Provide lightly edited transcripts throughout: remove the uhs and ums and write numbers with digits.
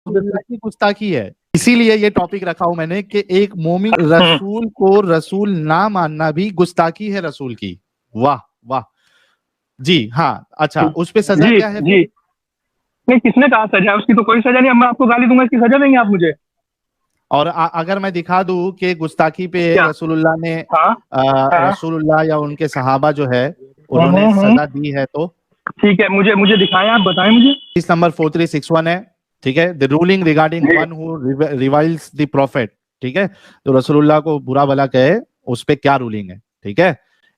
کی گستاخی ہے. اسی لیے یہ ٹاپک رکھا ہوں میں نے کہ ایک مومن رسول کو رسول نہ ماننا بھی گستاخی ہے رسول کی. واہ واہ. جی ہاں اچھا اس پہ سزا کیا ہے؟ جی نہیں, کس نے کہا سزا؟ اس کی تو کوئی سزا نہیں. میں آپ کو گالی دوں گا, اس کی سزا دیں گے آپ مجھے؟ اور اگر میں دکھا دوں کہ گستاخی پہ رسول اللہ نے رسول اللہ یا ان کے صحابہ جو ہے انہوں نے سزا دی ہے تو ٹھیک ہے, مجھے دکھائیں, آپ بتائیں مجھے. اس نمبر 4361 ہے. ٹھیک ہے, the ruling regarding one who reviles the prophet. ٹھیک ہے, تو رسول اللہ کو برا بلا کہے اس پہ کیا رولنگ ہے. ٹھیک ہے,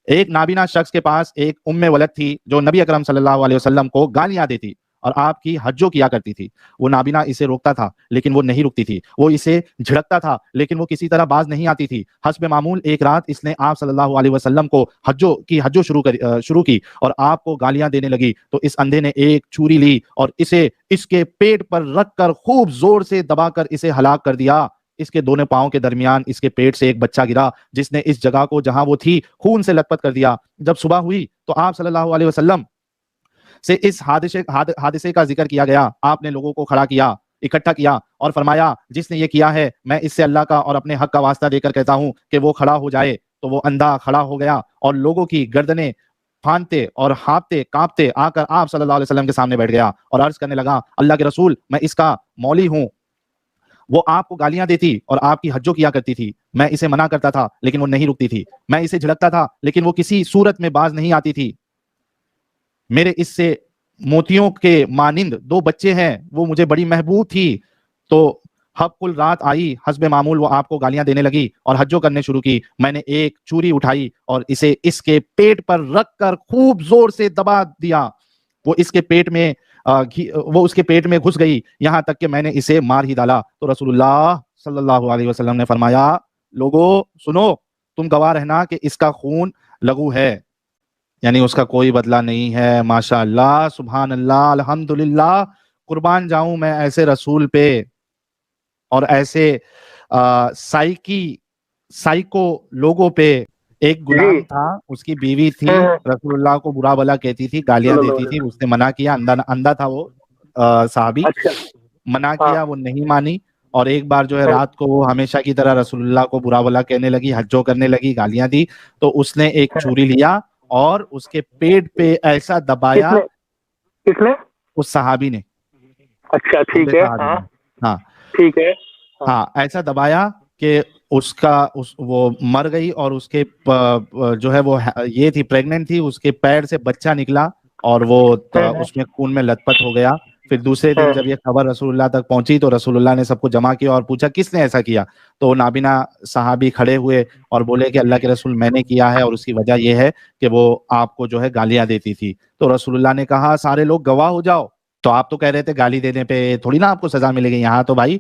ایک نابینا شخص کے پاس ایک ولد تھی جو نبی اکرم صلی اللہ علیہ وسلم کو گالیاں دیتی اور آپ کی حجو کیا کرتی تھی. وہ نابینا اسے روکتا تھا لیکن وہ نہیں رکتی تھی, وہ اسے جھڑکتا تھا لیکن وہ کسی طرح باز نہیں آتی تھی. حسب معمول ایک رات اس نے آپ صلی اللہ علیہ وسلم کو حجو شروع کی اور آپ کو گالیاں دینے لگی. تو اس اندھے نے ایک چھری لی اور اسے اس کے پیٹ پر رکھ کر خوب زور سے دبا کر اسے ہلاک کر دیا. اس کے دونوں پاؤں کے درمیان اس کے پیٹ سے ایک بچہ گرا جس نے اس جگہ کو جہاں وہ تھی خون سے لت پت کر دیا. جب صبح ہوئی تو آپ صلی اللہ علیہ وسلم سے اس حادثے کا ذکر کیا گیا. آپ نے لوگوں کو اکٹھا کیا اور فرمایا جس نے یہ کیا ہے میں اس سے اللہ کا اور اپنے حق کا واسطہ دے کر کہتا ہوں کہ وہ کھڑا ہو جائے. تو وہ اندھا کھڑا ہو گیا اور لوگوں کی گردنیں پھاندتے اور ہانپتے کانپتے آ کر آپ صلی اللہ علیہ وسلم کے سامنے بیٹھ گیا اور عرض کرنے لگا اللہ کے رسول میں اس کا مولی ہوں. وہ آپ کو گالیاں دیتی اور آپ کی حجو کیا کرتی تھی. میں اسے منع کرتا تھا لیکن وہ نہیں رکتی تھی. میں اسے جھڑکتا تھا لیکن وہ کسی صورت میں باز نہیں آتی تھی. میرے اس سے موتیوں کے مانند 2 بچے ہیں, وہ مجھے بڑی محبوب تھی. تو حب کل رات آئی, حسب معمول وہ آپ کو گالیاں دینے لگی اور حجو کرنے شروع کی. میں نے ایک چوری اٹھائی اور اسے اس کے پیٹ پر رکھ کر خوب زور سے دبا دیا. وہ اس کے پیٹ میں گھس گئی یہاں تک کہ میں نے اسے مار ہی ڈالا. تو رسول اللہ صلی اللہ علیہ وسلم نے فرمایا لوگو سنو, تم گواہ رہنا کہ اس کا خون لغو ہے, یعنی اس کا کوئی بدلہ نہیں ہے. ماشاء اللہ, سبحان اللہ, الحمدللہ. قربان جاؤں میں ایسے رسول پہ اور ایسے سائیکو لوگوں پہ. ایک غلام تھا, اس کی بیوی تھی, رسول اللہ کو برا بلا کہتی تھی, گالیاں دیتی تھی. اس نے منع کیا, اندھا تھا وہ صحابی, منع کیا, وہ نہیں مانی. اور ایک بار جو ہے رات کو وہ ہمیشہ کی طرح رسول اللہ کو برا بلا کہنے لگی, حجو کرنے لگی, گالیاں دی. تو اس نے ایک چوری لیا اور اس کے پیٹ پہ ایسا دبایا. کس نے؟ اس صحابی نے. اچھا ٹھیک ہے, ہاں ٹھیک ہے, ہاں ایسا دبایا کہ وہ مر گئی. اور اس کے جو ہے وہ یہ تھی, پریگننٹ تھی, اس کے پیر سے بچہ نکلا اور وہ اس میں خون میں لت پت ہو گیا. پھر دوسرے دن جب یہ خبر رسول اللہ تک پہنچی تو رسول اللہ نے سب کو جمع کیا اور پوچھا کس نے ایسا کیا. تو نابینا صحابی کھڑے ہوئے اور بولے کہ اللہ کے رسول میں نے کیا ہے, اور اس کی وجہ یہ ہے کہ وہ آپ کو جو ہے گالیاں دیتی تھی. تو رسول اللہ نے کہا سارے لوگ گواہ ہو جاؤ. تو آپ تو کہہ رہے تھے گالی دینے پہ تھوڑی نا آپ کو سزا ملے گی. یہاں تو بھائی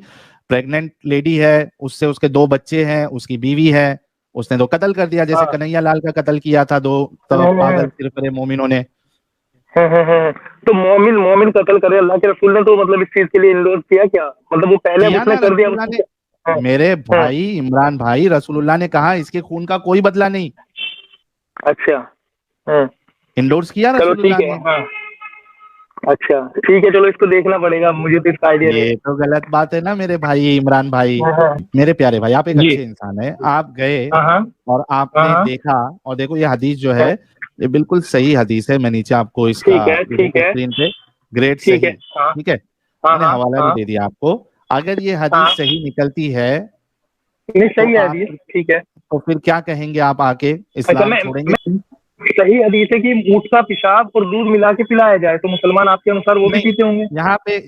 پریگننٹ لیڈی ہے, اس سے اس کے 2 بچے ہیں, اس کی بیوی ہے, اس نے تو قتل کر دیا جیسے کنہیا لال کا قتل کیا تھا 2 پاگل پھر مومنوں نے. تو مومن قتل کرے اللہ کے رسول نے تو مطلب اس چیز کے لیے انڈورس کیا کیا؟ مطلب وہ پہلے اس نے کر دیا. میرے بھائی عمران بھائی, رسول اللہ نے کہا اس کے خون کا کوئی بدلہ نہیں. اچھا, انڈورس کیا رسول اللہ نے. اچھا ٹھیک ہے, چلو اس کو دیکھنا پڑے گا, مجھے تو اس کا آئیڈیا نہیں. یہ تو غلط بات ہے نا میرے بھائی عمران بھائی. میرے پیارے بھائی, آپ ایک اچھے انسان ہیں, آپ گئے اور آپ نے دیکھا. اور دیکھو یہ حدیث جو ہے یہ بالکل صحیح حدیث ہے. میں نیچے آپ کو اس کا اسکرین پہ گریڈ صحیح, ٹھیک ہے, میں نے حوالہ بھی دے دیا آپ کو. اگر یہ حدیث صحیح نکلتی ہے تو پھر کیا کہیں گے آپ آ کے, اسلام چھوڑیں گے؟ صحیح حدیث ہے کہ اونٹ کا پیشاب اور دودھ ملا کے پلایا جائے, تو مسلمان آپ کے انوسار وہ بھی پیتے ہوں گے.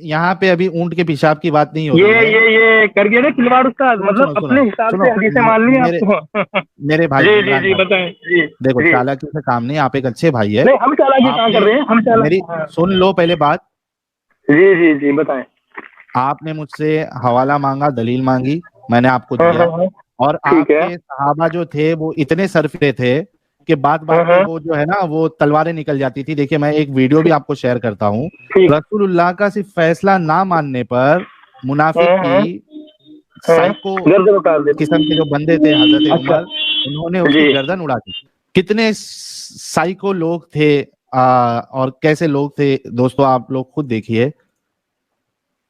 یہاں پہ ابھی اونٹ کے پیشاب کی بات نہیں ہو رہی ہے. یہ کر گیا نا کھلواڑ اس کا, مطلب اپنے حساب سے حدیثیں مان لی آپ کو. میرے بھائی عمران جی بتائیں. دیکھو چالاکی سے کام نہیں, آپ ایک اچھے بھائی ہے. ہم چالاکی کہاں کر رہے ہیں, ہم چالاکی. میری سن لو پہلے بات. جی بتائیں. آپ نے مجھ سے حوالہ مانگا, دلیل مانگی, میں نے آپ کو دیا. اور آپ کے صحابہ جو تھے وہ اتنے سرفرے تھے کہ بات میں وہ جو ہے نا وہ تلواریں نکل جاتی تھی. دیکھیے میں ایک ویڈیو بھی آپ کو شیئر کرتا ہوں. رسول اللہ کا صرف فیصلہ نہ ماننے پر منافق کی سائیکو قسم کے جو بندے تھے حضرت عمر, انہوں نے اس کی گردن اڑا دی. کتنے سائیکو لوگ تھے اور کیسے لوگ تھے دوستو, آپ لوگ خود دیکھیے.